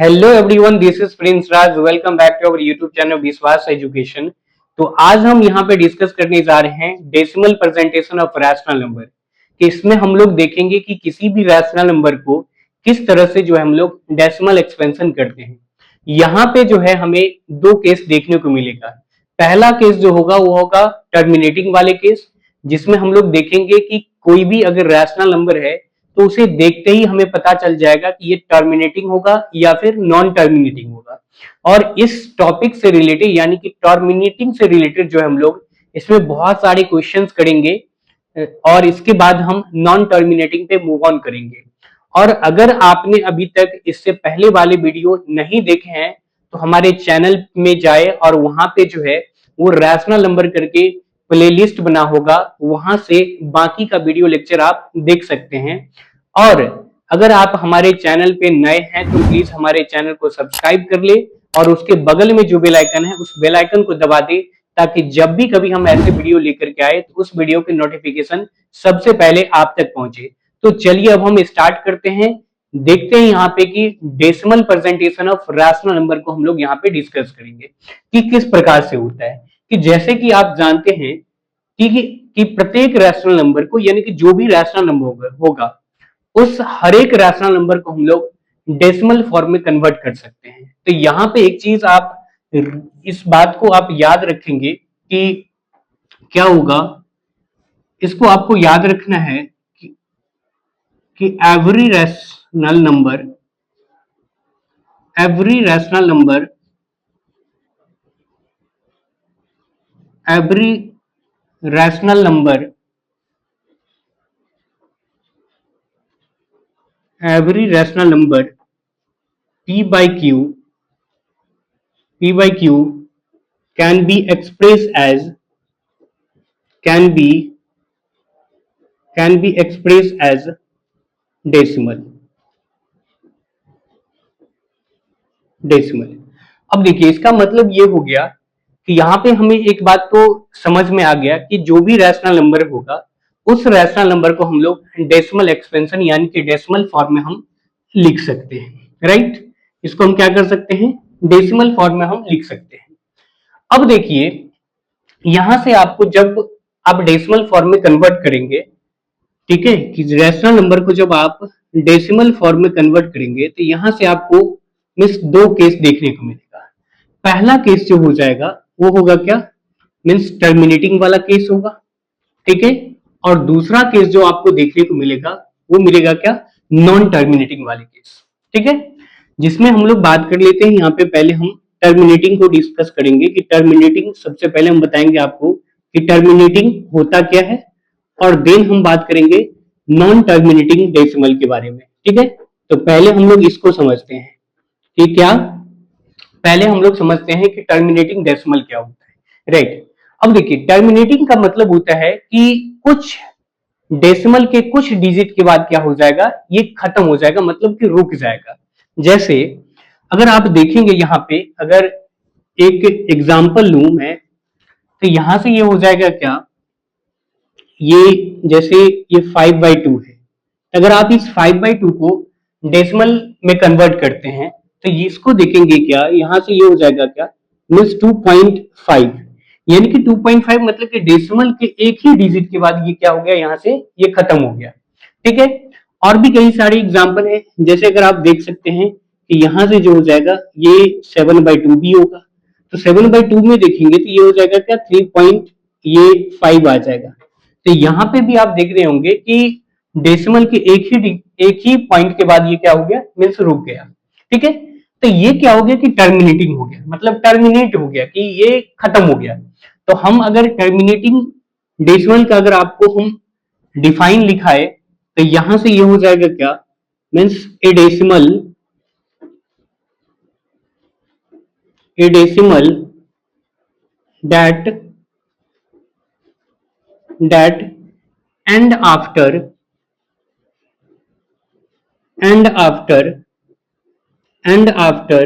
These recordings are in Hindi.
Hello everyone, this is Prince Raj. Welcome back to our YouTube channel Vishwas Education. तो आज हम यहाँ पे डिस्कस करने जा रहे हैं decimal presentation of rational number. कि इसमें हम लोग देखेंगे कि किसी भी रैशनल नंबर को किस तरह से जो है हम लोग डेसिमल एक्सपेंशन करते हैं। यहाँ पे जो है हमें दो केस देखने को मिलेगा। पहला केस जो होगा वो होगा टर्मिनेटिंग वाले केस, जिसमें हम लोग देखेंगे कि कोई भी अगर रैशनल नंबर है तो उसे देखते ही हमें पता चल जाएगा कि ये टर्मिनेटिंग होगा या फिर नॉन टर्मिनेटिंग होगा। और इस टॉपिक से रिलेटेड यानी कि टर्मिनेटिंग से रिलेटेड जो है हम लोग इसमें बहुत सारे क्वेश्चंस करेंगे और इसके बाद हम नॉन टर्मिनेटिंग पे मूव ऑन करेंगे। और अगर आपने अभी तक इससे पहले वाले वीडियो नहीं देखे हैं तो हमारे चैनल में जाए और वहां पे जो है वो रैशनल नंबर करके प्लेलिस्ट बना होगा, वहां से बाकी का वीडियो लेक्चर आप देख सकते हैं। और अगर आप हमारे चैनल पे नए हैं तो प्लीज हमारे चैनल को सब्सक्राइब कर ले और उसके बगल में जो बेल आइकन है उस बेल आइकन को दबा दे, ताकि जब भी कभी हम ऐसे वीडियो लेकर के आए तो उस वीडियो की नोटिफिकेशन सबसे पहले आप तक पहुंचे। तो चलिए अब हम स्टार्ट करते हैं। देखते हैं यहाँ पे कि decimal presentation of rational number को हम लोग यहाँ पे डिस्कस करेंगे कि किस प्रकार से होता है। कि जैसे कि आप जानते हैं कि प्रत्येक रैशनल नंबर को यानी कि जो भी रैशनल नंबर होगा उस हर एक रैशनल नंबर को हम लोग डेसिमल फॉर्म में कन्वर्ट कर सकते हैं। तो यहाँ पे एक चीज आप इस बात को आप याद रखेंगे कि क्या होगा, इसको आपको याद रखना है कि every rational number every rational number p by q can be expressed as decimal decimal. अब देखिए इसका मतलब ये हो गया कि यहाँ पे हमें एक बात तो समझ में आ गया कि जो भी रैशनल नंबर होगा उस रैशनल नंबर को हम लोग डेसिमल एक्सपेंशन यानी कि डेसिमल फॉर्म में हम लिख सकते हैं। राइट, इसको हम क्या कर सकते हैं, डेसिमल फॉर्म में हम लिख सकते हैं। अब देखिए यहां से आपको जब आप डेसिमल फॉर्म में कन्वर्ट करेंगे, ठीक है, कि रैशनल नंबर को जब आप डेसिमल फॉर्म में कन्वर्ट करेंगे तो यहां से आपको मीन्स दो केस देखने को मिलेगा। पहला केस जो हो जाएगा वो होगा क्या, मीन्स टर्मिनेटिंग वाला केस होगा, ठीक है। और दूसरा केस जो आपको देखने को मिलेगा वो मिलेगा क्या, नॉन टर्मिनेटिंग वाले केस, ठीक है। जिसमें हम लोग बात कर लेते हैं, यहाँ पे पहले हम टर्मिनेटिंग को डिस्कस करेंगे कि टर्मिनेटिंग सबसे पहले हम बताएंगे आपको कि टर्मिनेटिंग होता क्या है, और देन हम बात करेंगे नॉन टर्मिनेटिंग डेसिमल के बारे में, ठीक है। तो पहले हम लोग इसको समझते हैं कि क्या, पहले हम लोग समझते हैं कि टर्मिनेटिंग डेसिमल क्या होता है। राइट, अब देखिए टर्मिनेटिंग का मतलब होता है कि कुछ डेसिमल के कुछ डिजिट के बाद क्या हो जाएगा, ये खत्म हो जाएगा, मतलब कि रुक जाएगा। जैसे अगर आप देखेंगे यहाँ पे, अगर एक एग्जाम्पल लूं मैं, तो यहां से ये हो जाएगा क्या, ये जैसे ये 5/2 है, अगर आप इस 5/2 को डेसिमल में कन्वर्ट करते हैं तो इसको देखेंगे क्या, यहां से ये हो जाएगा क्या, मीन्स 2.5, यानी कि 2.5 मतलब कि डेसिमल के एक ही डिजिट के बाद ये क्या हो गया, यहां से ये खत्म हो गया, ठीक है। और भी कई सारे एग्जाम्पल है, जैसे अगर आप देख सकते हैं कि यहां से जो हो जाएगा ये 7/2 भी होगा, तो 7/2 में देखेंगे तो ये हो जाएगा क्या, 3.5 आ जाएगा। तो यहाँ पे भी आप देख रहे होंगे कि डेसिमल के एक ही पॉइंट के बाद ये क्या हो गया, मीन्स रुक गया, ठीक है। तो ये क्या हो गया कि टर्मिनेटिंग हो गया, मतलब टर्मिनेट हो गया कि ये खत्म हो गया। तो हम अगर टर्मिनेटिंग डेसिमल का अगर आपको हम डिफाइन लिखाए तो यहां से ये हो जाएगा क्या, means A decimal that and after and after and after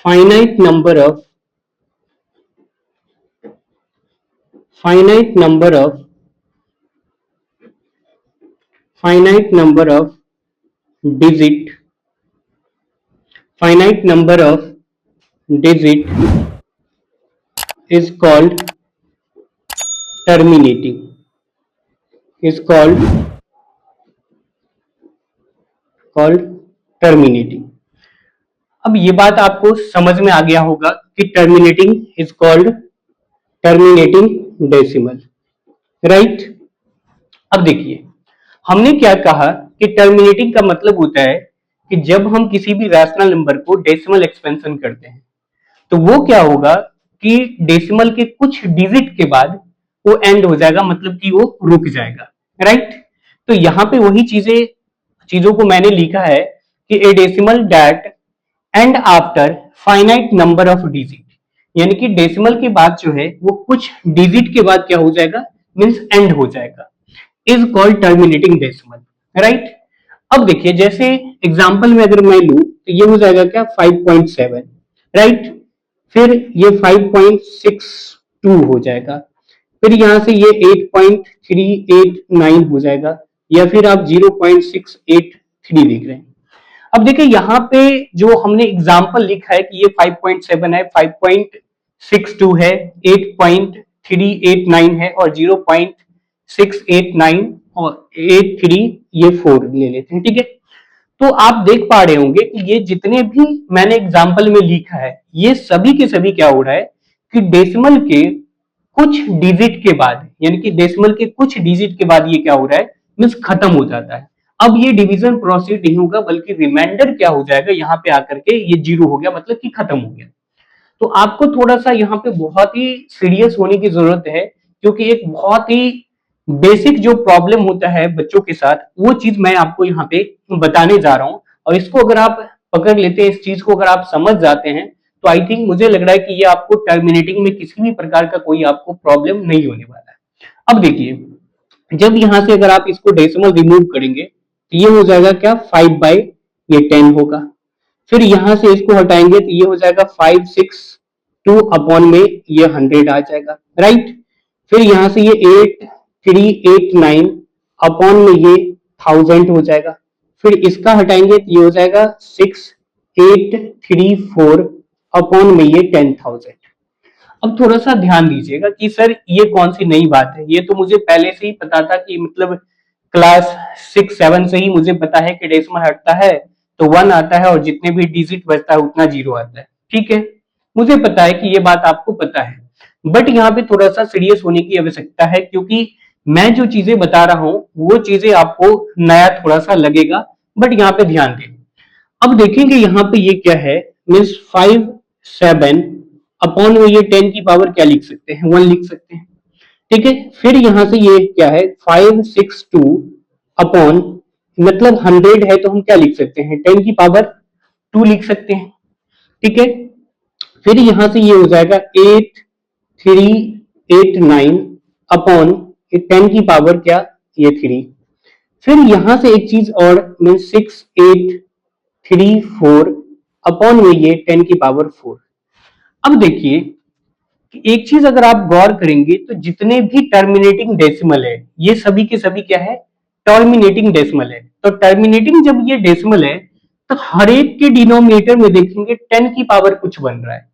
finite number of finite number of finite number of digit finite number of digit is terminating called terminating। अब ये बात आपको समझ में आ गया होगा कि terminating is called terminating decimal, right. अब देखिए हमने क्या कहा कि टर्मिनेटिंग का मतलब होता है कि जब हम किसी भी रैशनल नंबर को डेसिमल एक्सपेंशन करते हैं तो वो क्या होगा कि डेसिमल के कुछ डिजिट के बाद वो एंड हो जाएगा, मतलब कि वो रुक जाएगा, राइट। तो यहाँ पे वही चीजों को मैंने लिखा है कि ए decimal that and after finite number of digit, यानी कि डेसिमल के बाद जो है वो कुछ डिजिट के बाद क्या हो जाएगा, मींस एंड हो जाएगा, is called terminating decimal, right. अब देखिए जैसे एग्जांपल में अगर मैं लूं तो ये हो जाएगा क्या 5.7, राइट। फिर ये 5.62 हो जाएगा, फिर यहां से ये 8.389 हो जाएगा, या फिर आप 0.683 देख रहे हैं। अब देखिए यहाँ पे जो हमने एग्जाम्पल लिखा है कि ये 5.7 है, 5.62 है, 8.389 है और 0.689 और 83 ये 4 ले लेते हैं, ठीक है। तो आप देख पा रहे होंगे कि ये जितने भी मैंने एग्जाम्पल में लिखा है ये सभी के सभी क्या हो रहा है कि डेसिमल के कुछ डिजिट के बाद, यानी कि डेसिमल के कुछ डिजिट के बाद ये क्या हो रहा है, मींस खत्म हो जाता है। अब ये डिवीजन प्रोसीड नहीं होगा बल्कि रिमाइंडर क्या हो जाएगा, यहाँ पे आकर के ये 0 हो गया, मतलब कि खत्म हो गया। तो आपको थोड़ा सा यहाँ पे बहुत ही सीरियस होने की जरूरत है, क्योंकि एक बहुत ही बेसिक जो प्रॉब्लम होता है बच्चों के साथ वो चीज मैं आपको यहाँ पे बताने जा रहा हूँ। और इसको अगर आप पकड़ लेते हैं, इस चीज को अगर आप समझ जाते हैं तो आई थिंक मुझे लग रहा है कि ये आपको टर्मिनेटिंग में किसी भी प्रकार का कोई आपको प्रॉब्लम नहीं होने वाला है। अब देखिए जब यहां से अगर आप इसको डेसिमल रिमूव करेंगे तो ये हो जाएगा क्या 5/10 होगा। फिर यहां से इसको हटाएंगे तो ये हो जाएगा 562 अपॉन में ये 100 आ जाएगा, राइट। फिर यहां से ये 8389 अपॉन में ये 1000 हो जाएगा। फिर इसका हटाएंगे तो ये हो जाएगा 6834 अपॉन में ये 10,000। अब थोड़ा सा ध्यान दीजिएगा कि सर ये कौन सी नई बात है, ये तो मुझे पहले से ही पता था कि मतलब क्लास 6-7 से ही मुझे पता है कि डेसिमल हटता है तो 1 आता है और जितने भी डिजिट बचता है उतना 0 आता है, ठीक है। मुझे पता है कि ये बात आपको पता है, बट यहाँ पे थोड़ा सा सीरियस होने की आवश्यकता है, क्योंकि मैं जो चीजें बता रहा हूं वो चीजें आपको नया थोड़ा सा लगेगा, बट यहाँ पे ध्यान दें। अब देखेंगे यहाँ पे ये क्या है, मीन्स 5-7 अपॉन में ये 10 की पावर क्या लिख सकते हैं, 1 लिख सकते हैं, ठीक है। फिर यहां से ये क्या है 562 अपॉन मतलब 100 है तो हम क्या लिख सकते हैं 10 की पावर 2 लिख सकते हैं, ठीक है। फिर यहां से ये हो जाएगा 8389 अपॉन 10 की पावर क्या ये 3। फिर यहां से एक चीज और मीन 6834 अपॉन में ये 10 की पावर 4। अब देखिए एक चीज अगर आप गौर करेंगे तो जितने भी टर्मिनेटिंग डेसिमल है ये सभी के सभी क्या है, टर्मिनेटिंग डेसिमल है। तो टर्मिनेटिंग जब ये डेसिमल है तो हर एक के डिनोमिनेटर में देखेंगे 10 की पावर कुछ बन रहा है,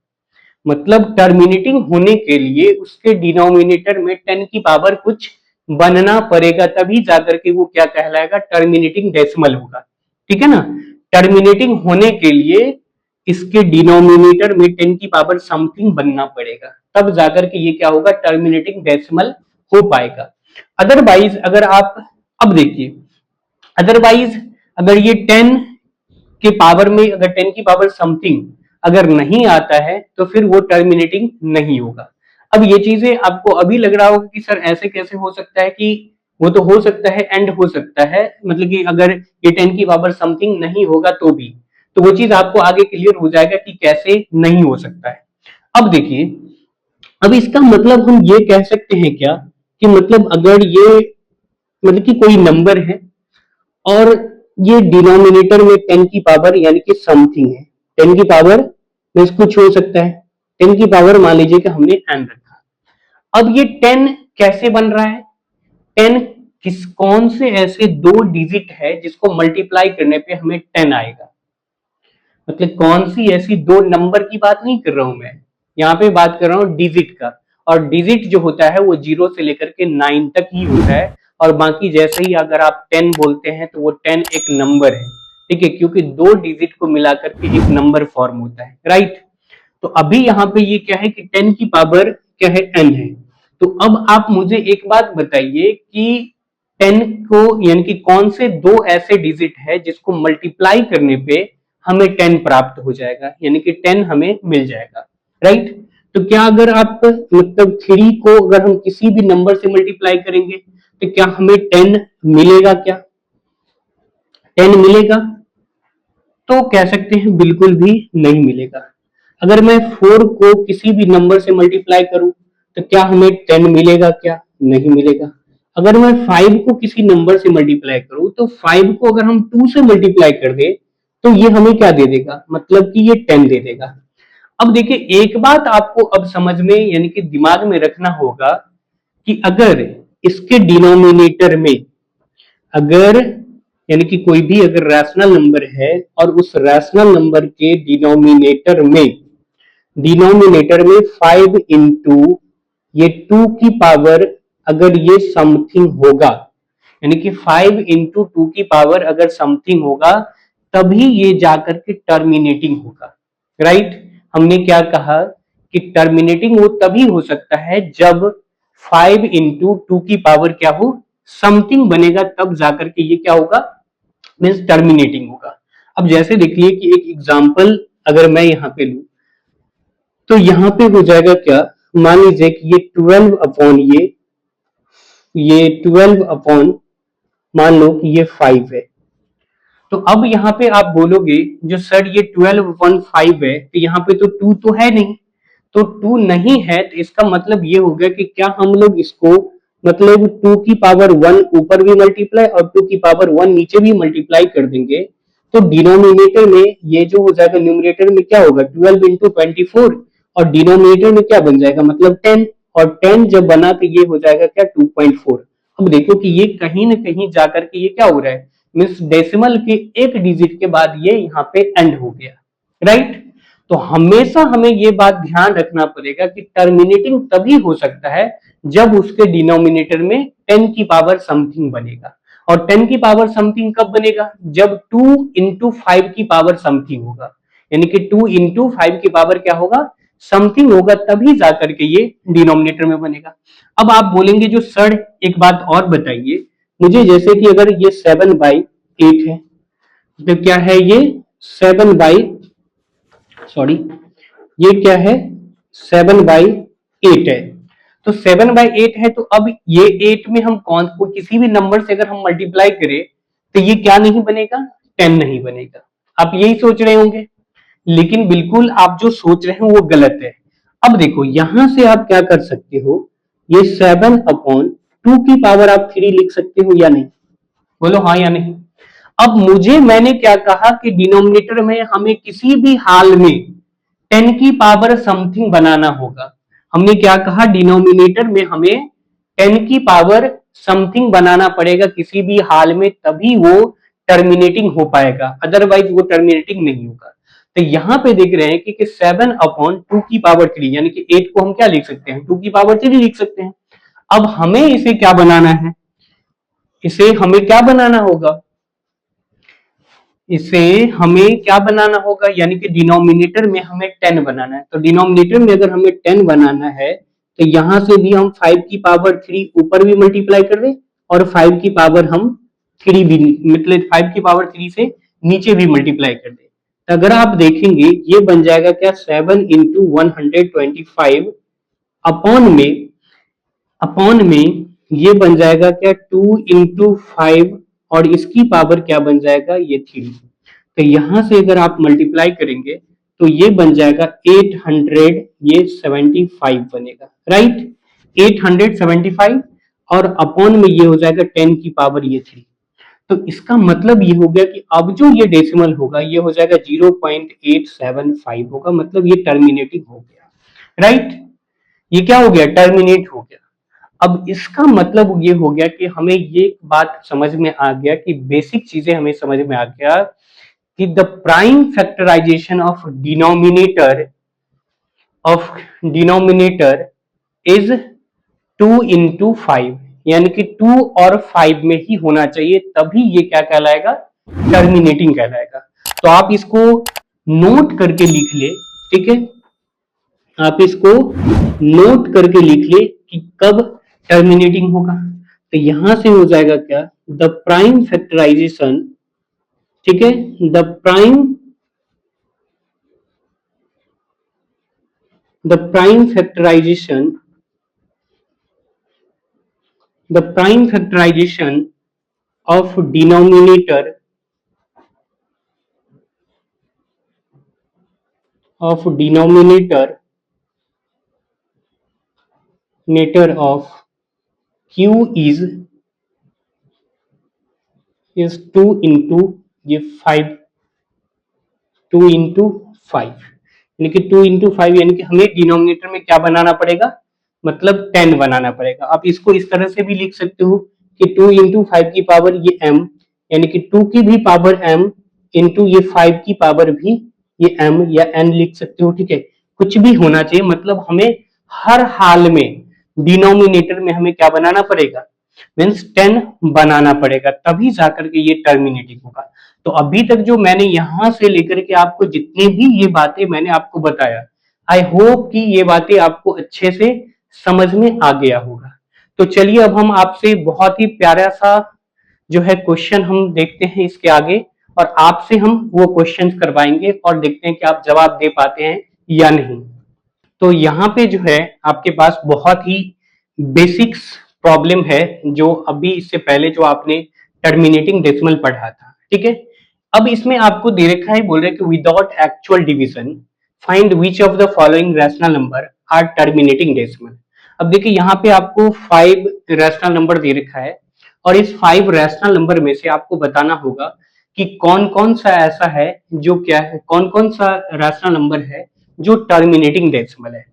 मतलब टर्मिनेटिंग होने के लिए उसके डिनोमिनेटर में 10 की पावर कुछ बनना पड़ेगा, तभी जाकर के वो क्या कहलाएगा, टर्मिनेटिंग डेसिमल होगा, ठीक है ना। टर्मिनेटिंग होने के लिए इसके डिनोमिनेटर में 10 की पावर समथिंग बनना पड़ेगा, तब जाकर के ये क्या होगा, टर्मिनेटिंग डेसिमल हो पाएगा। अदरवाइज अगर आप अब देखिए, अदरवाइज अगर ये 10 के पावर में अगर 10 की पावर समथिंग अगर नहीं आता है तो फिर वो टर्मिनेटिंग नहीं होगा। अब ये चीजें आपको अभी लग रहा होगा कि सर ऐसे कैसे हो सकता है, कि वो तो हो सकता है एंड हो सकता है, मतलब कि अगर ये 10 की पावर समथिंग नहीं होगा तो भी, तो वो चीज आपको आगे क्लियर हो जाएगा कि कैसे नहीं हो सकता है। अब देखिए अब इसका मतलब हम ये कह सकते हैं क्या कि मतलब अगर ये मतलब कि कोई नंबर है और ये डिनोमिनेटर में 10 की पावर यानी कि समथिंग है, 10 की पावर में कुछ हो सकता है, 10 की पावर मान लीजिए कि हमने n रखा। अब ये 10 कैसे बन रहा है, 10 किस कौन से ऐसे दो डिजिट है जिसको मल्टीप्लाई करने पे हमें 10 आएगा। मतलब कौन सी ऐसी दो नंबर की बात नहीं कर रहा हूं मैं, यहाँ पे बात कर रहा हूँ डिजिट का। और डिजिट जो होता है वो 0 से लेकर के 9 तक ही होता है। और बाकी जैसे ही अगर आप 10 बोलते हैं तो वो 10 एक नंबर है, ठीक है, क्योंकि दो डिजिट को मिलाकर के एक नंबर फॉर्म होता है, राइट। तो अभी यहाँ पे ये क्या है कि 10 की पावर क्या है, n है। तो अब आप मुझे एक बात बताइए कि 10 को यानी कि कौन से दो ऐसे डिजिट है जिसको मल्टीप्लाई करने पे हमें 10 प्राप्त हो जाएगा, यानी कि 10 हमें मिल जाएगा, राइट। तो क्या अगर आप मतलब 3 को अगर हम किसी भी नंबर से मल्टीप्लाई करेंगे तो क्या हमें 10 मिलेगा, क्या 10 मिलेगा? तो कह सकते हैं बिल्कुल भी नहीं मिलेगा। अगर मैं 4 को किसी भी नंबर से मल्टीप्लाई करूं तो क्या हमें 10 मिलेगा, क्या नहीं मिलेगा। अगर मैं 5 को किसी नंबर से मल्टीप्लाई करूं तो 5 को अगर हम 2 से मल्टीप्लाई कर दे तो ये हमें क्या दे देगा, मतलब कि ये 10 दे देगा। अब देखिए एक बात आपको अब समझ में यानी कि दिमाग में रखना होगा कि अगर इसके डिनोमिनेटर में अगर यानी कि कोई भी अगर रैशनल नंबर है और उस रैशनल नंबर के डिनोमिनेटर में 5 इंटू ये 2 की पावर अगर ये समथिंग होगा, यानी कि 5 इंटू 2 की पावर अगर समथिंग होगा तभी ये जाकर के टर्मिनेटिंग होगा, राइट। हमने क्या कहा कि टर्मिनेटिंग वो तभी हो सकता है जब 5 इंटू 2 की पावर क्या हो, समथिंग बनेगा, तब जाकर के ये क्या होगा, मीन्स टर्मिनेटिंग होगा। अब जैसे देखिए कि एक एग्जांपल अगर मैं यहाँ पे लूं तो यहाँ पे हो जाएगा क्या, मान लीजिए कि ये 12 अपॉन ये 12 अपॉन मान लो कि ये 5 है। तो अब यहाँ पे आप बोलोगे जो सर ये 12/5 है तो यहाँ पे तो 2 तो है नहीं, तो 2 नहीं है तो इसका मतलब ये हो गया कि क्या हम लोग इसको मतलब 2 की पावर 1 ऊपर भी मल्टीप्लाई और 2 की पावर 1 नीचे भी मल्टीप्लाई कर देंगे तो डिनोमिनेटर में ये जो हो जाएगा, न्यूमरेटर में क्या होगा 12 इंटू 24 और डिनोमिनेटर में क्या बन जाएगा मतलब 10, और 10 जब बना तो ये हो जाएगा क्या 2.4। अब देखो कि ये कहीं ना कहीं जाकर के ये क्या हो रहा है, मीन्स डेसिमल के एक डिजिट के बाद ये यहाँ पे एंड हो गया, राइट। तो हमेशा हमें ये बात ध्यान रखना पड़ेगा कि टर्मिनेटिंग तभी हो सकता है जब उसके डिनोमिनेटर में 10 की पावर समथिंग बनेगा। और 10 की पावर समथिंग कब बनेगा, जब 2 इंटू 5 की पावर समथिंग होगा, यानी कि 2 इंटू 5 की पावर क्या होगा, समथिंग होगा, तभी जाकर के ये डिनोमिनेटर में बनेगा। अब आप बोलेंगे जो सर एक बात और बताइए मुझे, जैसे कि अगर ये 7/8 है तो क्या है ये 7 बाई ये क्या है 7/8 है। तो 7/8 है तो अब ये 8 में हम कौन को किसी भी नंबर से अगर हम मल्टीप्लाई करें तो ये क्या नहीं बनेगा, 10 नहीं बनेगा। आप यही सोच रहे होंगे, लेकिन बिल्कुल आप जो सोच रहे हैं वो गलत है। अब देखो यहां से आप क्या कर सकते हो, ये 7/2 की पावर आप 3 लिख सकते हो या नहीं, बोलो हाँ या नहीं। अब मैंने क्या कहा कि डिनोमिनेटर में हमें किसी भी हाल में 10 की पावर समथिंग बनाना होगा। हमने क्या कहा, डिनोमिनेटर में हमें 10 की पावर समथिंग बनाना पड़ेगा किसी भी हाल में, तभी वो टर्मिनेटिंग हो पाएगा, अदरवाइज वो टर्मिनेटिंग नहीं होगा। तो यहाँ पे देख रहे हैं कि 7/2 की पावर 3 यानी कि 8 को हम क्या लिख सकते हैं, 2 की पावर 3 लिख सकते हैं। अब हमें इसे क्या बनाना है, इसे हमें क्या बनाना होगा, इसे हमें क्या बनाना होगा, यानी कि डिनोमिनेटर में हमें 10 बनाना है। तो डिनोमिनेटर में अगर हमें 10 बनाना है तो यहां से भी हम 5 की पावर 3 ऊपर भी मल्टीप्लाई कर दें और 5 की पावर हम 3 भी मतलब 5 की पावर 3 से नीचे भी मल्टीप्लाई कर दें। तो अगर आप देखेंगे ये बन जाएगा क्या 7 इंटू 125 अपॉन में ये बन जाएगा क्या 2 इंटू 5 और इसकी पावर क्या बन जाएगा ये 3। तो यहां से अगर आप मल्टीप्लाई करेंगे तो ये बन जाएगा 800, ये 75 बनेगा, राइट 875 और अपॉन में ये हो जाएगा 10 की पावर ये 3। तो इसका मतलब ये हो गया कि अब जो ये डेसिमल होगा ये हो जाएगा 0.875 होगा, मतलब ये टर्मिनेटिंग हो गया, राइट। ये क्या हो गया, टर्मिनेट हो गया। अब इसका मतलब ये हो गया कि हमें ये बात समझ में आ गया कि बेसिक चीजें हमें समझ में आ गया कि the prime factorization of denominator is 2 into 5, यानी कि 2 और 5 में ही होना चाहिए, तभी ये क्या कहलाएगा, टर्मिनेटिंग कहलाएगा। तो आप इसको नोट करके लिख ले, ठीक है, आप इसको नोट करके लिख ले कि कब टर्मिनेटिंग होगा। तो यहां से हो जाएगा क्या, द प्राइम फैक्टराइजेशन, ठीक है, the prime factorization of denominator of q is 2 into ये 5, 2 into 5, यानी कि 2 into 5, यानी कि हमें डिनोमिनेटर में क्या बनाना पड़ेगा, मतलब 10 बनाना पड़ेगा। आप इसको इस तरह से भी लिख सकते हो कि 2 into 5 की पावर ये m, यानी कि 2 की भी पावर m इंटू ये 5 की पावर भी ये m या n लिख सकते हो, ठीक है। कुछ भी होना चाहिए, मतलब हमें हर हाल में डिनोमिनेटर में हमें क्या बनाना पड़ेगा, मीन्स 10 बनाना पड़ेगा, तभी जाकर के ये टर्मिनेटिंग होगा। तो अभी तक जो मैंने यहां से लेकर के आपको जितनी भी ये बातें मैंने आपको बताया, आई होप कि ये बातें आपको अच्छे से समझ में आ गया होगा। तो चलिए अब हम आपसे बहुत ही प्यारा सा जो है क्वेश्चन हम देखते हैं इसके आगे, और आपसे हम वो क्वेश्चन करवाएंगे और देखते हैं कि आप जवाब दे पाते हैं या नहीं। तो यहाँ पे जो है आपके पास बहुत ही बेसिक्स प्रॉब्लम है, जो अभी इससे पहले जो आपने टर्मिनेटिंग डेसिमल पढ़ा था, ठीक है। अब इसमें आपको दे रखा है, बोल रहे कि without actual division find which of the following rational number are terminating decimal. अब देखिए यहाँ पे आपको 5 रैशनल नंबर दे रखा है, और इस 5 रैशनल नंबर में से आपको बताना होगा कि कौन कौन सा ऐसा है जो क्या है, कौन कौन सा रैशनल नंबर है जो टर्मिनेटिंग डेसिमल है।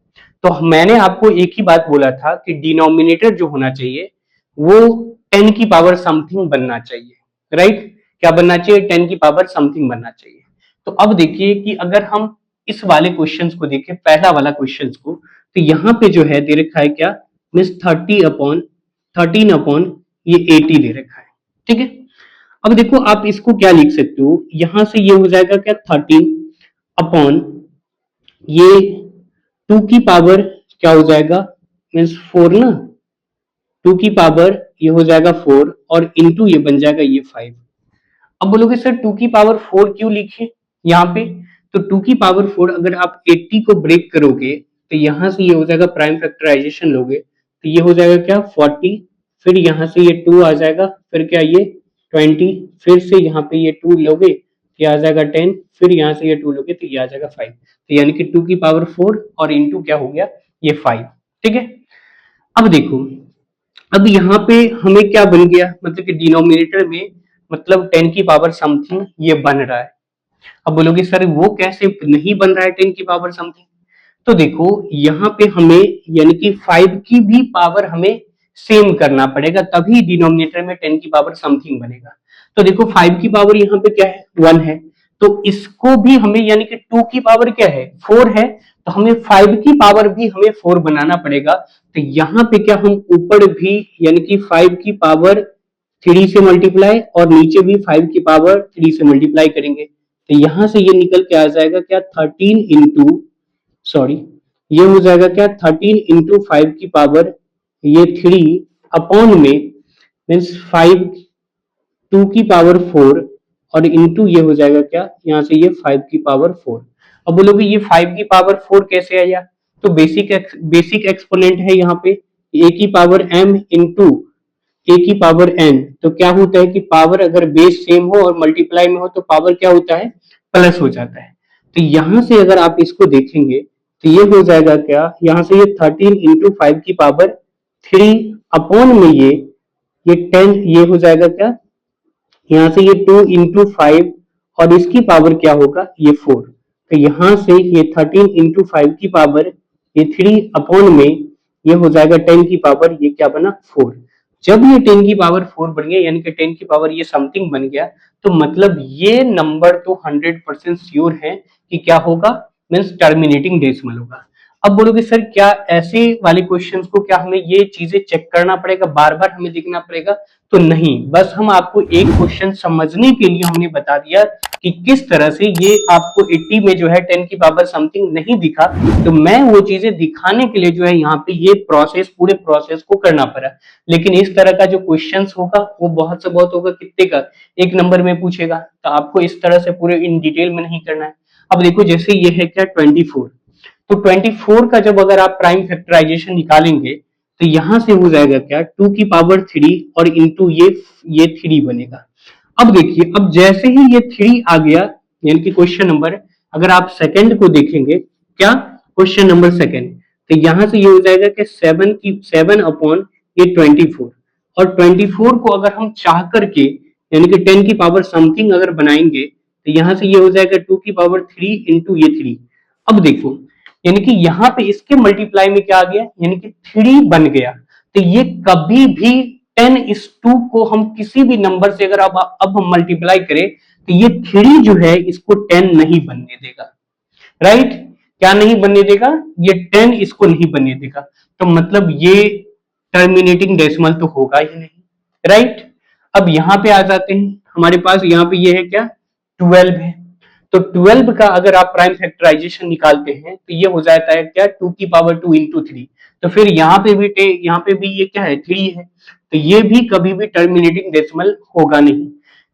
तो मैंने आपको एक ही बात बोला था कि डिनोमिनेटर जो होना चाहिए वो 10 की पावर समथिंग बनना चाहिए, राइट। क्या बनना चाहिए, 10 की पावर समथिंग बनना चाहिए। तो अब देखिए कि अगर हम इस वाले क्वेश्चंस को देखें, पहला वाला क्वेश्चंस को, तो यहाँ पे जो है दे रखा है क्या, मीन्स 13 अपॉन ये 80 दे रखा है, ठीक है। अब देखो आप इसको क्या लिख सकते हो, यहां से ये हो जाएगा क्या, 13 अपॉन ये 2 की पावर क्या हो जाएगा, मीन्स 4 ना, 2 की पावर ये हो जाएगा 4, और इंटू ये बन जाएगा ये 5। अब बोलोगे सर 2 की पावर 4 क्यों लिखे यहाँ पे, तो 2 की पावर 4 अगर आप 80 को ब्रेक करोगे तो यहां से ये हो जाएगा, प्राइम फैक्टराइजेशन लोगे तो ये हो जाएगा क्या 40, फिर यहाँ से ये 2 आ जाएगा, फिर क्या ये 20, फिर से यहाँ पे ये 2 लोगे ये आ जाएगा 10, फिर यहाँ से ये 2 लोगे तो ये आ जाएगा 5। तो यानी कि 2 की पावर 4 और इंटू क्या हो गया ये 5, ठीक है। अब देखो, अब यहाँ पे हमें क्या बन गया, मतलब कि डिनोमिनेटर में मतलब 10 की पावर समथिंग ये बन रहा है। अब बोलोगे सर वो कैसे नहीं बन रहा है 10 की पावर समथिंग, तो देखो यहाँ पे हमें यानी कि 5 की भी पावर हमें सेम करना पड़ेगा, तभी डिनोमिनेटर में 10 की पावर समथिंग बनेगा। तो देखो 5 की पावर यहाँ पे क्या है 1 है, तो इसको भी हमें यानी कि 2 की पावर क्या है 4 है, तो हमें 5 की पावर भी हमें 4 बनाना पड़ेगा। तो यहाँ पे क्या हम ऊपर भी यानी कि 5 की पावर 3 से मल्टीप्लाई और नीचे भी 5 की पावर 3 से मल्टीप्लाई करेंगे, तो यहां से ये निकल के आ जाएगा क्या 13 इंटू सॉरी ये हो जाएगा क्या 13 इंटू 5 की पावर ये 3 अपॉन में मीन्स 5 2 की पावर 4 और इंटू ये हो जाएगा क्या यहाँ से ये 5 की पावर 4। अब बोलोगे ये 5 की पावर 4 कैसे आया, तो बेसिक एक्सपोनेंट है यहाँ पे a की पावर m इंटू a की पावर n। तो क्या होता है कि पावर अगर बेस सेम हो और मल्टीप्लाई में हो तो पावर क्या होता है प्लस हो जाता है। तो यहां से अगर आप इसको देखेंगे तो ये हो जाएगा क्या, यहाँ से ये 13 इंटू 5 की पावर 3 अपॉन में ये 10 ये हो जाएगा क्या, यहाँ से ये 2 इंटू 5 और इसकी पावर क्या होगा ये 4। तो यहाँ से ये 13 इंटू 5 की पावर ये 3 अपॉन में ये हो जाएगा 10 की पावर ये क्या बना 4। जब ये 10 की पावर 4 बन गया यानी कि 10 की पावर ये समथिंग बन गया, तो मतलब ये नंबर तो 100% श्योर है कि क्या होगा, मीन्स टर्मिनेटिंग डेसिमल होगा। अब बोलोगे सर क्या ऐसे वाले क्वेश्चंस को क्या हमें ये चीजें चेक करना पड़ेगा, बार बार हमें देखना पड़ेगा? तो नहीं, बस हम आपको एक क्वेश्चन समझने के लिए हमने बता दिया कि किस तरह से ये आपको 80 में जो है 10 की पावर समथिंग नहीं दिखा, तो मैं वो चीजें दिखाने के लिए जो है यहाँ पे ये प्रोसेस, पूरे प्रोसेस को करना पड़ा। लेकिन इस तरह का जो क्वेश्चंस होगा वो बहुत से बहुत होगा, कितने का, एक नंबर में पूछेगा, तो आपको इस तरह से पूरे इन डिटेल में नहीं करना है। अब देखो जैसे ये है क्या 24, तो 24 का जब अगर आप प्राइम फैक्टराइजेशन निकालेंगे तो यहां से हो जाएगा क्या 2 की पावर 3 और इंटू ये 3 बनेगा। अब देखिए, अब जैसे ही ये 3 आ गया, यानी कि क्वेश्चन नंबर, अगर आप सेकंड को देखेंगे, क्या क्वेश्चन नंबर सेकंड, तो यहां से ये हो जाएगा कि 7 अपॉन ये 24, और 24 को अगर हम चाह करके यानी कि 10 की पावर समथिंग अगर बनाएंगे तो यहां से ये हो जाएगा 2 की पावर 3 इंटू ये 3। अब देखो, यानी कि यहाँ पे इसके मल्टीप्लाई में क्या आ गया, यानी कि 3 बन गया, तो ये कभी भी 10:2 को हम किसी भी नंबर से अगर अब हम मल्टीप्लाई करें तो ये 3 जो है इसको 10 नहीं बनने देगा, राइट? क्या नहीं बनने देगा, ये 10 इसको नहीं बनने देगा, तो मतलब ये टर्मिनेटिंग डेसिमल तो होगा ही नहीं, राइट? अब यहां पे आ जाते हैं, हमारे पास यहाँ पे ये है क्या 12 है, तो 12 का अगर आप प्राइम फैक्टराइजेशन निकालते हैं तो ये हो जाता है क्या 2 की पावर 2 इंटू 3, तो फिर यहाँ पे भी ये क्या है 3 है, तो ये भी कभी भी टर्मिनेटिंग डेसिमल होगा नहीं।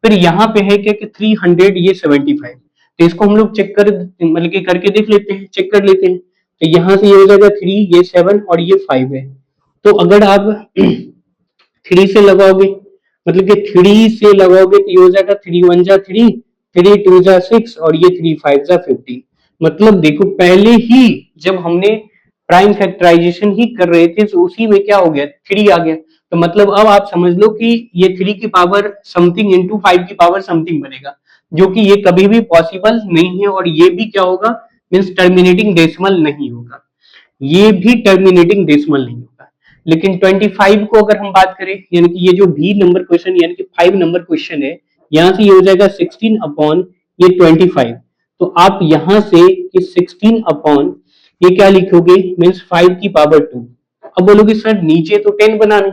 फिर यहाँ पे है क्या कि 300 ये 75, तो इसको हम लोग चेक कर मतलब कि करके देख लेते हैं, चेक कर लेते हैं, तो यहाँ से ये हो जाएगा 3 ये 7 और ये 5 है, तो अगर आप 3 से लगाओगे, मतलब कि 3 से लगाओगे तो ये हो जाएगा 3 1 जा 3, 3 2 जा 6 और ये 3 5 जा 15। मतलब देखो पहले ही जब हमने प्राइम फैक्टराइजेशन ही कर रहे थे तो उसी में क्या हो गया 3 आ गया, तो मतलब अब आप समझ लो कि ये 3 की पावर समथिंग इंटू 5 की पावर समथिंग बनेगा, जो कि ये कभी भी पॉसिबल नहीं है, और ये भी क्या होगा, मीन्स टर्मिनेटिंग डेसिमल नहीं होगा, ये भी टर्मिनेटिंग डेसिमल नहीं होगा। लेकिन 25 को अगर हम बात करें, यानी कि ये जो बी नंबर क्वेश्चन यानी कि 5 नंबर क्वेश्चन है, यहां से ये हो जाएगा 16 अपॉन ये 25, तो आप यहां से ये 16 अपॉन ये क्या लिखोगे, मीन्स 5 की पावर 2। अब बोलोगे सर नीचे तो 10 बना नहीं,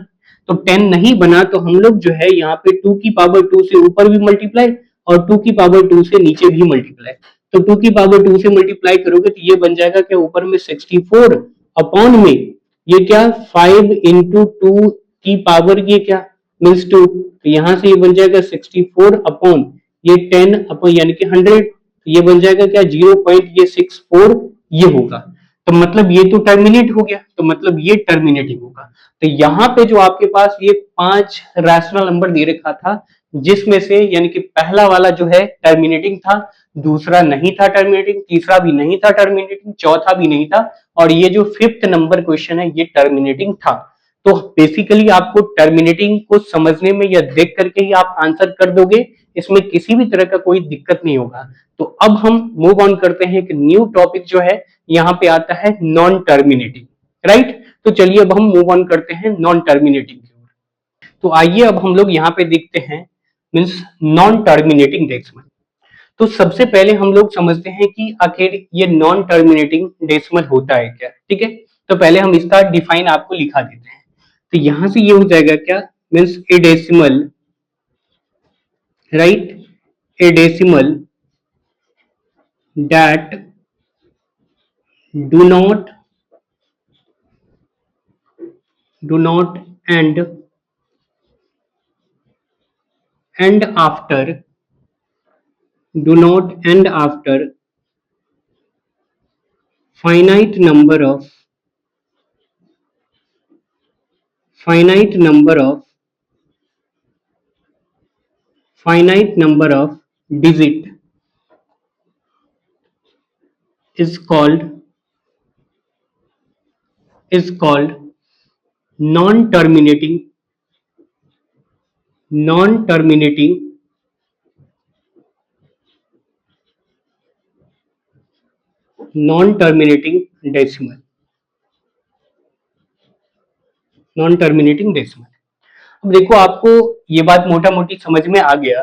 तो 10 नहीं बना तो हम लोग जो है यहाँ पे 2 की पावर 2 से ऊपर भी मल्टीप्लाई और 2 की पावर 2 से नीचे भी मल्टीप्लाई, तो 2 की पावर 2 से मल्टीप्लाई करोगे तो ये बन जाएगा क्या ऊपर में 64 अपॉन में ये क्या 5 इंटू 2 की पावर ये क्या मीन्स 2, तो यहां से ये बन जाएगा 64 अपॉन ये 10 अपॉन यानी कि 100, तो ये बन जाएगा क्या 0.64 ये होगा, तो मतलब ये तो टर्मिनेट हो गया, तो मतलब ये टर्मिनेटिंग होगा। तो यहाँ पे जो आपके पास ये 5 रैशनल नंबर दे रखा था, जिसमें से यानी कि पहला वाला जो है टर्मिनेटिंग था, दूसरा नहीं था टर्मिनेटिंग, तीसरा भी नहीं था टर्मिनेटिंग, चौथा भी नहीं था, और ये जो 5th नंबर क्वेश्चन है ये टर्मिनेटिंग था। तो बेसिकली आपको टर्मिनेटिंग को समझने में या देख करके ही आप आंसर कर दोगे, इसमें किसी भी तरह का कोई दिक्कत नहीं होगा। तो अब हम मूव ऑन करते हैं कि न्यू टॉपिक जो है यहाँ पे आता है नॉन टर्मिनेटिंग, राइट? तो चलिए अब हम मूव ऑन करते हैं नॉन टर्मिनेटिंग की ओर। तो आइए अब हम लोग यहाँ पे देखते हैं मीन्स नॉन टर्मिनेटिंग डेसिमल। तो सबसे पहले हम लोग समझते हैं कि आखिर ये नॉन टर्मिनेटिंग डेसिमल होता है क्या, ठीक है? तो पहले हम इसका डिफाइन आपको लिखा देते हैं, तो यहां से ये हो जाएगा क्या means A decimal, right, A decimal that do not end after do not end after finite number of finite number of finite number of digit is called non-terminating non-terminating non-terminating decimal, non terminating decimal. अब देखो आपको ये बात मोटा मोटी समझ में आ गया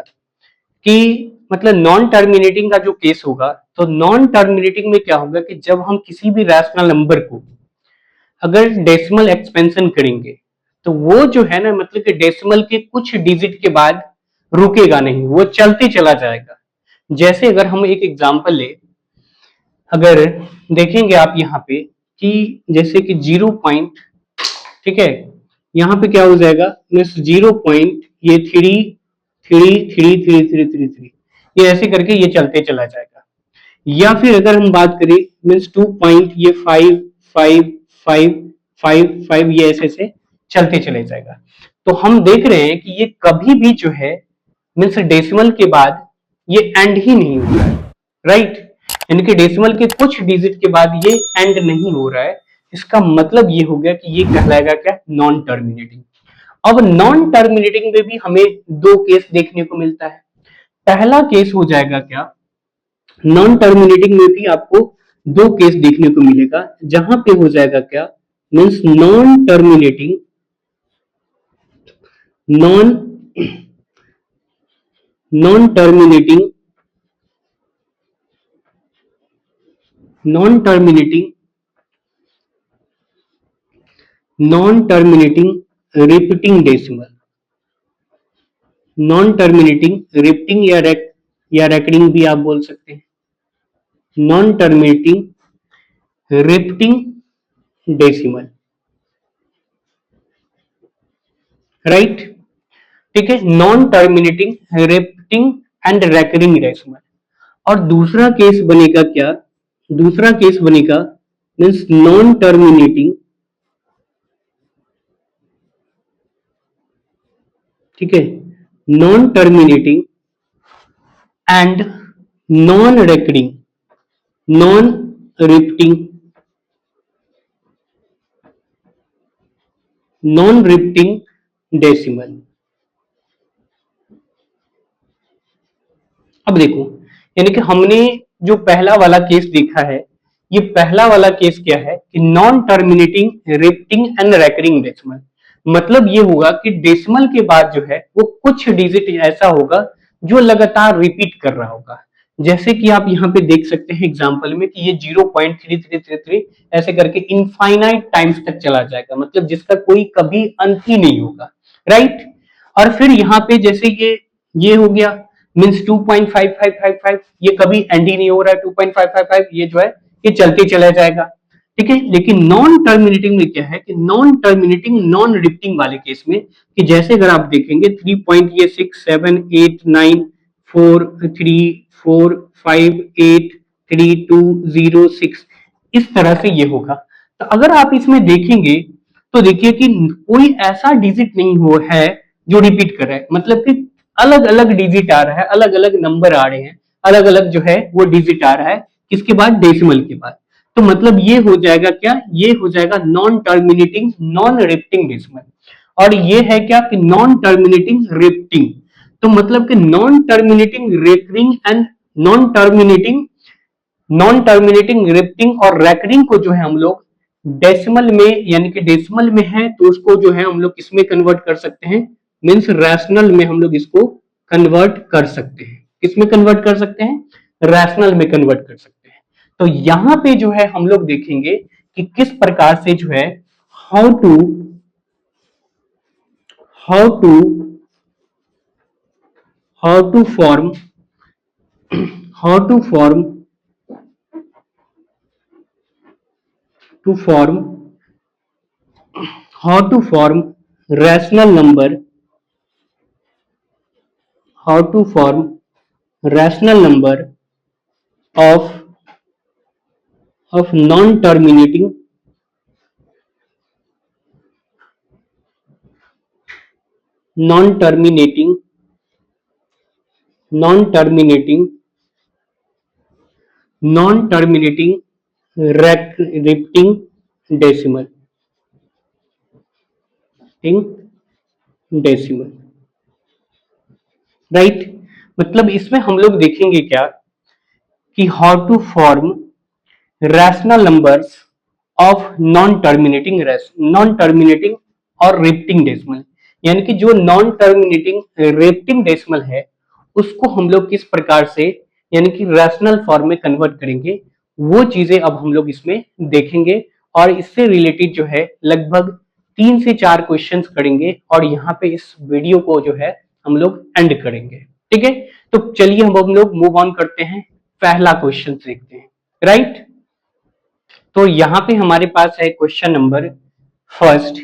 कि मतलब नॉन टर्मिनेटिंग का जो केस होगा, तो नॉन टर्मिनेटिंग में क्या होगा कि जब हम किसी भी रैशनल नंबर को अगर डेसिमल एक्सपेंशन करेंगे तो वो जो है ना मतलब कि डेसिमल के कुछ डिजिट के बाद रुकेगा नहीं, वो चलते चला जाएगा। जैसे अगर हम एक एग्जांपल ले, अगर देखेंगे आप यहाँ पे कि जैसे कि 0 पॉइंट, ठीक है, यहाँ पे क्या हो जाएगा मीन्स 0 पॉइंट, ये 3 3 3 3 3 3 ये ऐसे करके ये चलते चला जाएगा। या फिर अगर हम बात करें मीन्स 2 पॉइंट, ये 5 5 5 5 5 ये ऐसे से चलते चले जाएगा। तो हम देख रहे हैं कि ये कभी भी जो है मीन्स डेसिमल के बाद ये एंड ही नहीं हो रहा है, राइट। यानी कि डेसिमल के कुछ डिजिट के बाद ये एंड नहीं हो रहा है। इसका मतलब ये हो गया कि ये कहलाएगा क्या, नॉन टर्मिनेटिंग। अब नॉन टर्मिनेटिंग में भी हमें दो केस देखने को मिलता है। पहला केस हो जाएगा क्या, नॉन टर्मिनेटिंग में भी आपको दो केस देखने को मिलेगा, जहां पे हो जाएगा क्या means non terminating, non non terminating, non terminating, non terminating repeating decimal, non terminating repeating या रेकरिंग भी आप बोल सकते हैं, non terminating repeating decimal, right. ठीक है, non terminating repeating and recurring decimal. और दूसरा केस बनेगा क्या, दूसरा केस बनेगा मीन्स नॉन टर्मिनेटिंग, ठीक है, non terminating and non recurring, non repeating, non repeating decimal. अब देखो, यानी कि हमने जो पहला वाला केस देखा है, ये पहला वाला केस क्या है कि non terminating repeating and recurring decimal. मतलब ये होगा कि डेसिमल के बाद जो है वो कुछ डिजिट ऐसा होगा जो लगातार रिपीट कर रहा होगा। जैसे कि आप यहाँ पे देख सकते हैं एग्जांपल में कि ये 0.3333 ऐसे करके इनफाइनाइट टाइम्स तक चला जाएगा, मतलब जिसका कोई कभी अंत ही नहीं होगा, राइट। और फिर यहाँ पे जैसे ये हो गया मीन्स 2.5555, ये कभी एंड ही नहीं हो रहा है, 2.555 ये जो है ये चलते चला जाएगा, ठीक है। लेकिन नॉन टर्मिनेटिंग में क्या है कि नॉन टर्मिनेटिंग नॉन रिपीटिंग वाले केस में कि जैसे अगर आप देखेंगे 3.6789345832006 इस तरह से ये होगा। तो अगर आप इसमें देखेंगे तो देखिए कि कोई ऐसा डिजिट नहीं हो है जो रिपीट कर रहा है, मतलब कि अलग अलग डिजिट आ रहा है, अलग अलग नंबर आ रहे हैं, अलग अलग जो है वो डिजिट आ रहा है किसके बाद, डेसिमल के बाद। तो मतलब ये हो जाएगा क्या, ये हो जाएगा non terminating non repeating decimal. और ये है क्या कि नॉन टर्मिनेटिंग रिपीटिंग। तो मतलब कि non terminating recurring and non terminating repeating और रेकरिंग को जो है हम लोग डेसिमल में, यानी कि डेसिमल में है तो उसको जो है हम लोग किसमें कन्वर्ट कर सकते हैं, मीन्स रैशनल में हम लोग इसको कन्वर्ट कर सकते हैं। किसमें कन्वर्ट कर सकते हैं, रैशनल में कन्वर्ट कर सकते हैं। तो यहां पे जो है हम लोग देखेंगे कि किस प्रकार से जो है how to how to how to form how to form to form how to form rational number, how to form rational number of non-terminating non-terminating non-terminating non-terminating repeating decimal decimal, right. मतलब इसमें हम लोग देखेंगे क्या कि how to form rational numbers of non terminating और रिपीटिंग डेसिमल, यानी कि जो नॉन टर्मिनेटिंग रिपीटिंग डेसिमल है उसको हम लोग किस प्रकार से यानी कि रैशनल फॉर्म में कन्वर्ट करेंगे, वो चीजें अब हम लोग इसमें देखेंगे। और इससे रिलेटेड जो है लगभग 3 से 4 क्वेश्चंस करेंगे और यहाँ पे इस वीडियो को जो है हम लोग एंड करेंगे। ठीक है, तो चलिए हम लोग मूव ऑन करते हैं, पहला क्वेश्चन देखते हैं। राइट, तो यहाँ पे हमारे पास है क्वेश्चन नंबर फर्स्ट,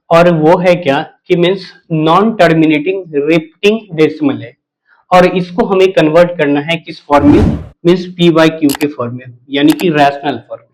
और वो है क्या कि means non terminating repeating decimal है और इसको हमें कन्वर्ट करना है किस फॉर्म में, मीन्स पी बाई क्यू के फॉर्म में, यानी कि रैशनल फॉर्म में।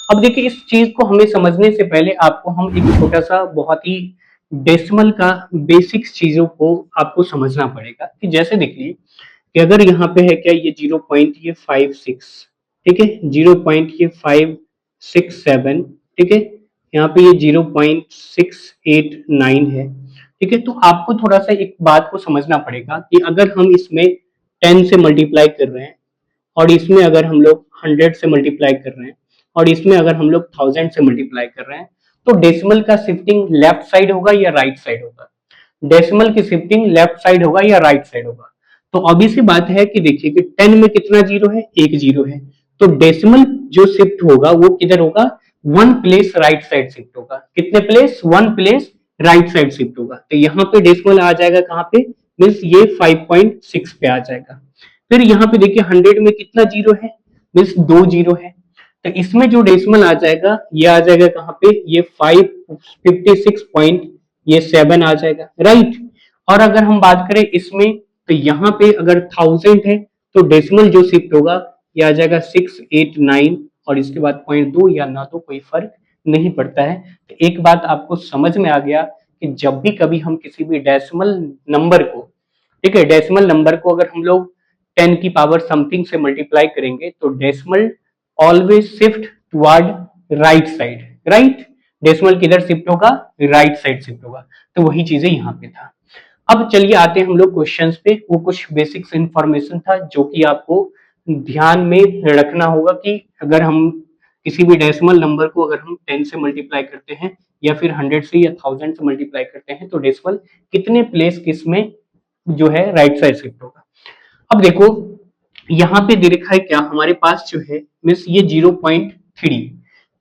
अब देखिए इस चीज को हमें समझने से पहले आपको हम एक छोटा सा बहुत ही डेसिमल का बेसिक्स चीजों को आपको समझना पड़ेगा। कि जैसे देखिए कि अगर यहाँ पे है क्या ये 0.56, ठीक है, 0.567, ठीक है, यहाँ पे ये 0.689 है। ठीक है, तो आपको थोड़ा सा एक बात को समझना पड़ेगा कि अगर हम इसमें 10 से मल्टीप्लाई कर रहे हैं और इसमें अगर हम लोग 100 से मल्टीप्लाई कर रहे हैं और इसमें अगर हम लोग 1000 से मल्टीप्लाई कर रहे हैं, तो डेसिमल का शिफ्टिंग लेफ्ट साइड होगा या राइट साइड होगा, डेसिमल की शिफ्टिंग लेफ्ट साइड होगा या राइट साइड होगा। तो अभी सी बात है कि देखिए कि 10 में कितना जीरो है, एक जीरो है, तो डेसिमल जो शिफ्ट होगा वो किधर होगा, 1 प्लेस राइट साइड शिफ्ट होगा। कितने place, 1 place right side shift होगा। तो यहाँ पे डेसिमल आ जाएगा कहाँ पे, मीन्स ये 5.6 पे आ जाएगा। फिर यहाँ पे देखिए 100 में कितना जीरो है, मीन्स 2 जीरो है, तो इसमें जो डेसिमल आ जाएगा ये आ जाएगा कहाँ पे, ये 556.7 आ जाएगा। राइट, और अगर हम बात करें इसमें तो यहाँ पे अगर 1000 है तो डेसिमल जो शिफ्ट होगा ये आ जाएगा 689 और इसके बाद 0.2 या ना, तो कोई फर्क नहीं पड़ता है। तो एक बात आपको समझ में आ गया कि जब भी कभी हम किसी भी डेसिमल नंबर को, ठीक है, डेसिमल नंबर को अगर हम लोग 10 की पावर समथिंग से मल्टीप्लाई करेंगे तो decimal always shift toward right side. Right, decimal किधर शिफ्ट होगा, राइट साइड शिफ्ट होगा। तो वही चीजें यहाँ पे था। अब चलिए आते हैं हम लोग क्वेश्चंस पे। वो कुछ बेसिक्स इंफॉर्मेशन था जो कि आपको ध्यान में रखना होगा कि अगर हम किसी भी डेसिमल नंबर को अगर हम 10 से मल्टीप्लाई करते हैं या फिर 100 से या 1000 से मल्टीप्लाई करते हैं तो डेसिमल कितने प्लेस किस में जो है राइट साइड शिफ्ट होगा। अब देखो यहाँ पे दे रखा है क्या हमारे पास जो है, मीन्स ये 0.3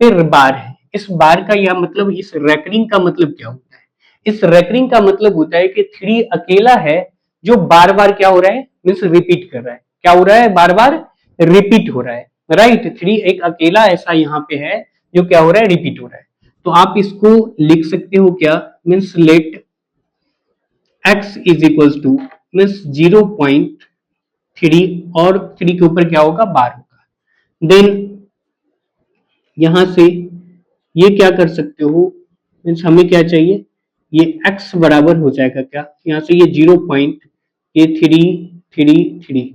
पे बार है। इस बार का यह मतलब, इस रेकरिंग का मतलब क्या होता है, इस रेकरिंग का मतलब होता है कि 3 अकेला है जो बार बार क्या हो रहा है, मीन्स रिपीट कर रहा है। क्या हो रहा है, बार बार रिपीट हो रहा है। राइट, 3 एक अकेला ऐसा यहाँ पे है जो क्या हो रहा है, रिपीट हो रहा है। तो आप इसको लिख सकते हो क्या, means let x is equal to means 0.3 और 3 के ऊपर क्या होगा, बार होगा। देन यहां से ये क्या कर सकते हो, मीन्स हमें क्या चाहिए, ये x बराबर हो जाएगा क्या, यहाँ से ये 0.333,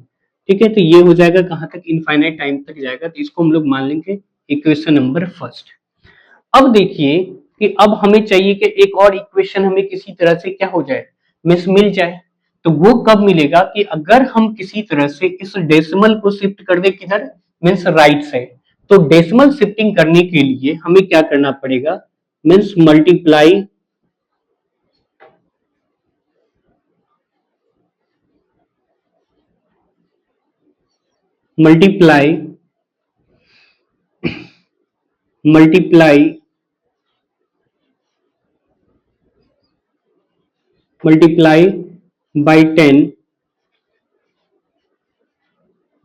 ठीक है, तो ये हो जाएगा कहां तक, इनफाइनाइट टाइम तक जाएगा। तो इसको हम लोग मान लेंगे इक्वेशन नंबर फर्स्ट। अब देखिए कि अब हमें चाहिए कि एक और इक्वेशन हमें किसी तरह से क्या हो जाए, मिल जाए। तो वो कब मिलेगा कि अगर हम किसी तरह से इस डेसिमल को शिफ्ट कर दे किधर, मीन्स राइट साइड। तो डेसिमल शिफ्टिंग करने के लिए हमें क्या करना पड़ेगा, means multiply multiply multiply multiply by 10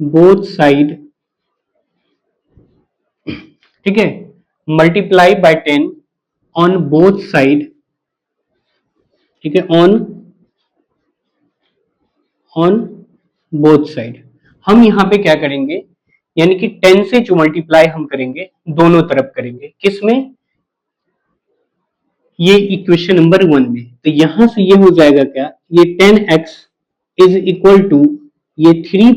both side, ठीक है, multiply by 10 on both side, ठीक है, ऑन बोथ साइड। हम यहाँ पे क्या करेंगे, यानी कि 10 से जो मल्टीप्लाई हम करेंगे दोनों तरफ करेंगे, किसमें, ये इक्वेशन नंबर 1 में। तो यहां से ये हो जाएगा क्या, ये 10x इज इक्वल टू ये 3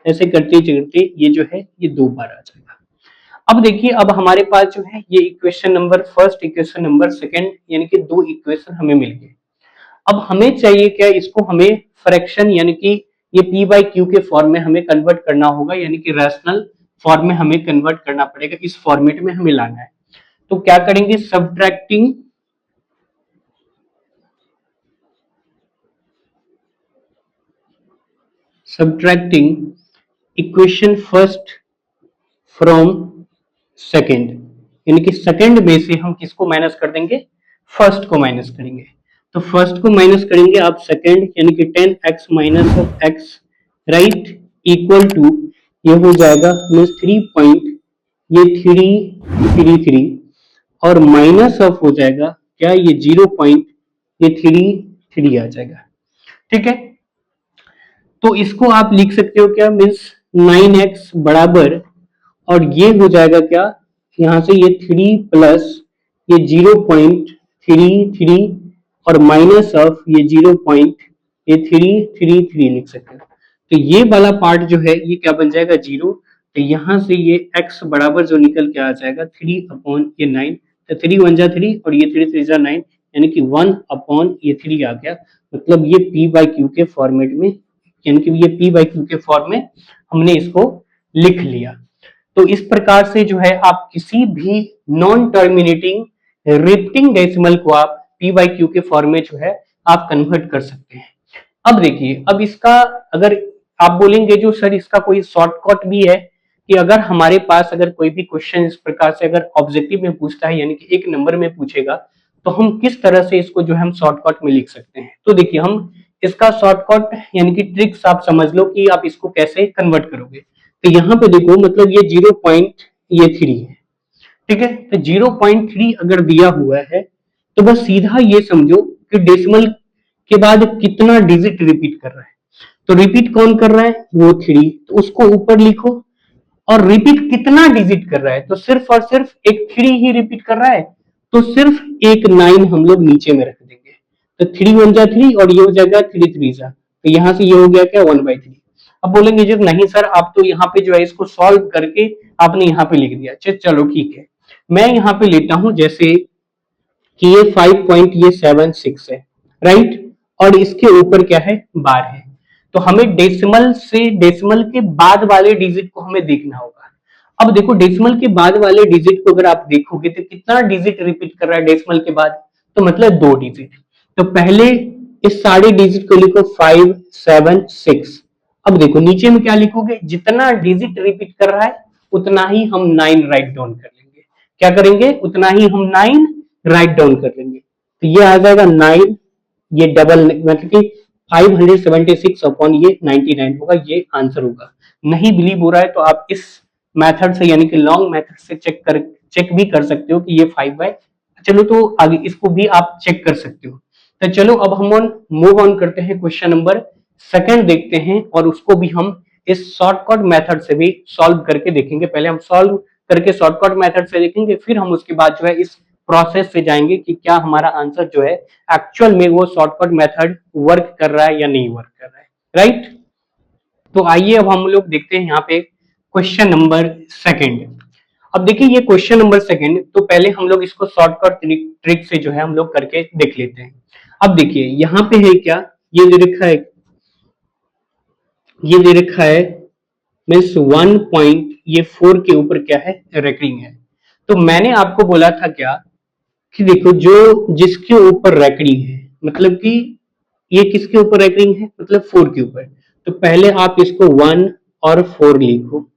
ऐसे करते करते ये जो है ये 2 बार आ जाएगा। अब देखिए अब हमारे पास जो है ये equation number first, equation number second, यानी कि 2 इक्वेशन हमें मिल गए। अब हमें चाहिए क्या, इसको हमें फ्रैक्शन यानी कि ये p बाई क्यू के फॉर्म में हमें कन्वर्ट करना होगा, यानी कि रैशनल फॉर्म में हमें कन्वर्ट करना पड़ेगा, इस फॉर्मेट में हमें लाना है। तो क्या करेंगे, subtracting equation first from second, यानी कि सेकंड में से हम किसको माइनस कर देंगे, फर्स्ट को माइनस करेंगे। तो फर्स्ट को माइनस करेंगे आप सेकंड, यानी कि 10x minus of x, right, equal to ये हो जाएगा मीन्स 3 पॉइंट ये 333 और माइनस ऑफ हो जाएगा क्या, ये 0 पॉइंट ये 33 आ जाएगा। ठीक है, तो इसको आप लिख सकते हो क्या, मीन्स 9x बराबर, और ये हो जाएगा क्या, यहां से ये 3 प्लस ये 0.33 और माइनस ऑफ ये 0.333 लिख सकते हो। तो ये वाला पार्ट जो है ये क्या बन जाएगा, 0। तो यहां से ये x बराबर जो निकल के आ जाएगा 3 अपॉन ये 9, तो 3 1 जा 3 और ये 3 3 जा 9, यानी कि 1 अपॉन ये 3 आ गया। मतलब ये p बाई क्यू के फॉर्मेट में, यानी कि ये p बाई क्यू के फॉर्म में हमने इसको लिख लिया। तो इस प्रकार से जो है आप किसी भी नॉन टर्मिनेटिंग रिपीटिंग डेसिमल को आप p बाई क्यू के फॉर्म में जो है आप कन्वर्ट कर सकते हैं। अब देखिए, अब इसका अगर आप बोलेंगे जो सर इसका कोई शॉर्टकट भी है, कि अगर हमारे पास अगर कोई भी क्वेश्चन इस प्रकार से अगर ऑब्जेक्टिव में पूछता है, यानी कि एक नंबर में पूछेगा, तो हम किस तरह से इसको जो है हम शॉर्टकट में लिख सकते हैं। तो देखिए, हम इसका शॉर्टकट यानी कि ट्रिक्स आप समझ लो कि आप इसको कैसे कन्वर्ट करोगे। तो यहाँ पे देखो, मतलब ये 0.3 है, ठीक है, तो 0.3 अगर दिया हुआ है तो बस सीधा ये समझो कि डेसिमल के बाद कितना डिजिट रिपीट कर रहा है। तो रिपीट कौन कर रहा है, वो 3, तो उसको ऊपर लिखो, और रिपीट कितना डिजिट कर रहा है, तो सिर्फ और सिर्फ एक 3 ही रिपीट कर रहा है, तो सिर्फ एक 9 हम लोग नीचे में रख देंगे। तो 3 1 जा 3 और ये हो जाएगा 3 3 जा, तो यहां से ये हो गया क्या, 1/3। अब बोलेंगे जी नहीं सर, आप तो यहाँ पे जो है इसको सॉल्व करके आपने यहाँ पे लिख दिया। चलो ठीक है, मैं यहाँ पे लेता हूं जैसे कि ये 5.76 है, राइट, और इसके ऊपर क्या है, बार है। तो हमें डेसिमल से डेसिमल के बाद वाले डिजिट को हमें देखना होगा। अब देखो, डेसिमल के बाद वाले डिजिट को अगर आप देखोगे तो कितना डिजिट रिपीट कर रहा है डेसिमल के बाद, तो मतलब 2 डिजिट। तो पहले इस सारे डिजिट को लिखो 5 7 6। अब देखो नीचे में क्या लिखोगे, जितना डिजिट रिपीट कर रहा है उतना ही हम 9 राइट डाउन कर लेंगे। क्या करेंगे, उतना ही हम 9 राइट डाउन कर लेंगे। तो ये आ जाएगा 9, ये डबल मतलब कि 576 अपॉन ये 99 होगा, ये आंसर होगा। नहीं बिलीव हो रहा है तो आप इस मेथड से यानी कि लॉन्ग मेथड से चेक भी कर सकते हो कि ये 5/, चलो तो आगे इसको भी आप चेक कर सकते हो। तो चलो अब हम मूव ऑन करते हैं, क्वेश्चन नंबर सेकंड देखते हैं, और उसको भी हम इस शॉर्टकट मेथड से भी सॉल्व करके देखेंगे। पहले हम सॉल्व करके शॉर्टकट मेथड से देखेंगे, फिर हम उसके बाद जो है इस प्रोसेस से जाएंगे कि क्या हमारा आंसर जो है एक्चुअल में वो शॉर्टकट मेथड वर्क कर रहा है या नहीं वर्क कर रहा है, राइट। तो आइए अब हम लोग देखते हैं यहाँ पे क्वेश्चन नंबर सेकंड। अब देखिए ये क्वेश्चन नंबर सेकंड, तो पहले हम लोग इसको शॉर्टकट ट्रिक से जो है हम लोग करके देख लेते हैं। अब देखिए यहाँ पे है क्या, ये दे रखा है, ये दे रखा है मीन्स 1 पॉइंट ये 4 के ऊपर क्या है, रेकरिंग है। तो मैंने आपको बोला था क्या कि देखो, जो जिसके ऊपर रेकरिंग है, मतलब कि ये किसके ऊपर रेकरिंग है, मतलब 4 के ऊपर, तो पहले आप इसको 1 और 4 लिखो,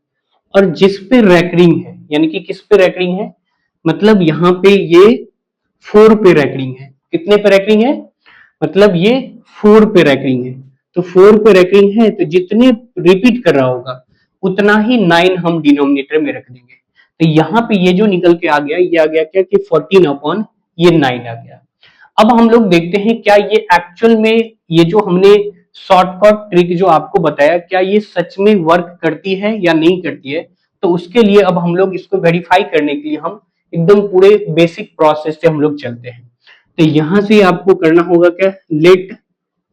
और जिस पे रेकरिंग है, यानी कि किस पे रेकरिंग है, मतलब यहाँ पे ये 4 पे रेकरिंग है। कितने पे रेकरिंग है, मतलब ये 4 पे रैंकिंग है। तो 4 पे रैंकिंग है, तो जितने रिपीट कर रहा होगा उतना ही 9 हम डिनोमिनेटर में रख देंगे। तो यहाँ पे ये जो निकल के आ गया, ये आ गया क्या कि 14 अपॉन ये 9 आ गया। अब हम लोग देखते हैं क्या ये एक्चुअल में ये जो हमने शॉर्टकट ट्रिक जो आपको बताया, क्या ये सच में वर्क करती है या नहीं करती है। तो उसके लिए अब हम लोग इसको वेरीफाई करने के लिए हम एकदम पूरे बेसिक प्रोसेस से हम लोग चलते हैं। तो यहां से आपको करना होगा क्या, let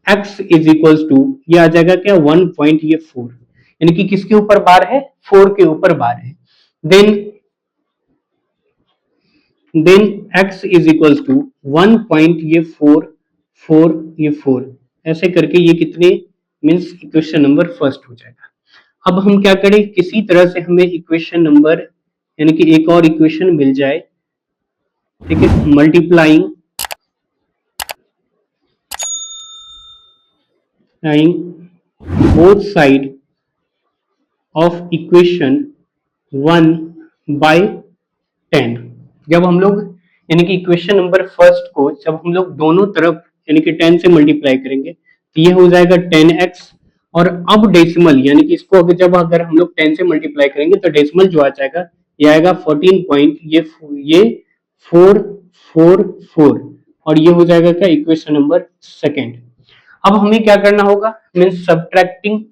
x is equals to, ये आ जाएगा क्या 1 पॉइंट ये 4, यानी कि किसके ऊपर बार है, 4 के ऊपर बार है। Then x is equals to 1 point ये 4 4 ये 4, ऐसे करके ये कितने मीन्स इक्वेशन नंबर फर्स्ट हो जाएगा। अब हम क्या करें, किसी तरह से हमें इक्वेशन नंबर यानी कि एक और इक्वेशन मिल जाए, ठीक है, multiplying both side of equation 1/10। जब हम लोग यानी कि इक्वेशन नंबर फर्स्ट को जब हम लोग दोनों तरफ यानी कि 10 से मल्टीप्लाई करेंगे तो ये हो जाएगा 10x, और अब डेसिमल यानी कि इसको अगर हम लोग 10 से मल्टीप्लाई करेंगे तो डेसिमल जो आ जाएगा ये आएगा 14 पॉइंट ये 444, और ये हो जाएगा क्या, इक्वेशन नंबर सेकेंड। अब हमें क्या करना होगा, means subtracting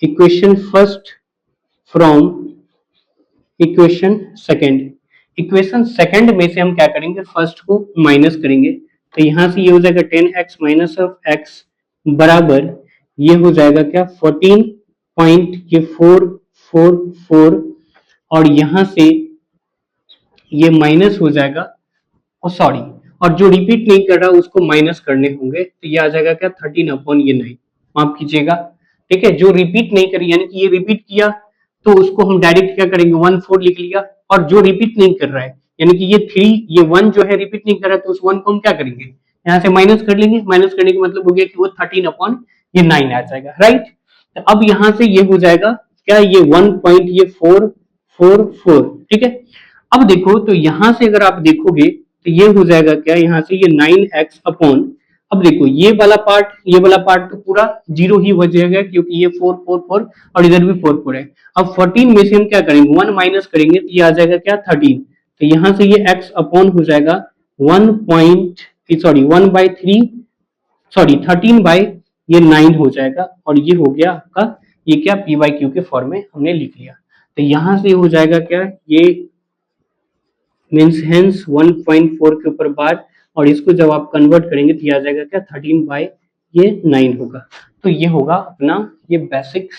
equation first from equation second. Equation second में से हम क्या करेंगे, फर्स्ट को माइनस करेंगे, तो यहां से ये हो जाएगा 10x माइनस ऑफ x बराबर ये हो जाएगा क्या, 14.444, और यहां से ये माइनस हो जाएगा, सॉरी, और जो रिपीट नहीं कर रहा उसको माइनस करने होंगे, तो ये आ जाएगा क्या, 13/9, माफ कीजिएगा। ठीक है, जो रिपीट नहीं करी यानी कि ये रिपीट किया तो उसको हम डायरेक्ट क्या करेंगे, 1/4 लिख लिया, और जो रिपीट नहीं कर रहा है यानी कि ये 3 ये 1 जो है रिपीट नहीं कर रहा है तो उस 1 को हम क्या करेंगे, यहाँ से माइनस कर लेंगे, माइनस करने का मतलब हो गया कि वो 13/9 आ जाएगा, राइट। तो अब यहाँ से ये हो जाएगा क्या, ये 1.444, ठीक है। अब देखो तो यहां से अगर आप देखोगे तो ये हो जाएगा क्या, यहाँ से ये 9x अपॉन, अब देखो ये वाला पार्ट तो पूरा जीरो ही हो जाएगा क्योंकि ये 444 और इधर भी 44 है। अब 14 में से हम क्या करेंगे, 1 माइनस करेंगे तो ये आ जाएगा क्या, 13, तो यहाँ से ये x अपॉन हो जाएगा 1/3, सॉरी 13/9 हो जाएगा, और ये हो गया आपका ये क्या, p/q के फॉर्म में हमने लिख लिया। तो यहां से हो जाएगा क्या, ये मीन्स हेंस 1.4 के ऊपर बार, और इसको जब आप कन्वर्ट करेंगे तो ये आ जाएगा क्या, 13/9 होगा। तो ये होगा अपना ये बेसिक्स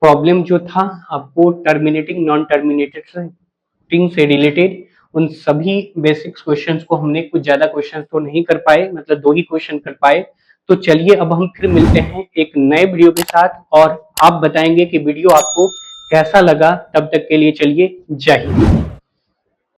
प्रॉब्लम जो था आपको टर्मिनेटिंग नॉन टर्मिनेटिंग से रिलेटेड, उन सभी बेसिक्स क्वेश्चंस को हमने, कुछ ज्यादा क्वेश्चंस तो नहीं कर पाए, मतलब 2 ही क्वेश्चन कर पाए। तो चलिए अब हम फिर मिलते हैं एक नए वीडियो के साथ, और आप बताएंगे कि वीडियो आपको कैसा लगा। तब तक के लिए चलिए, जय हिंद।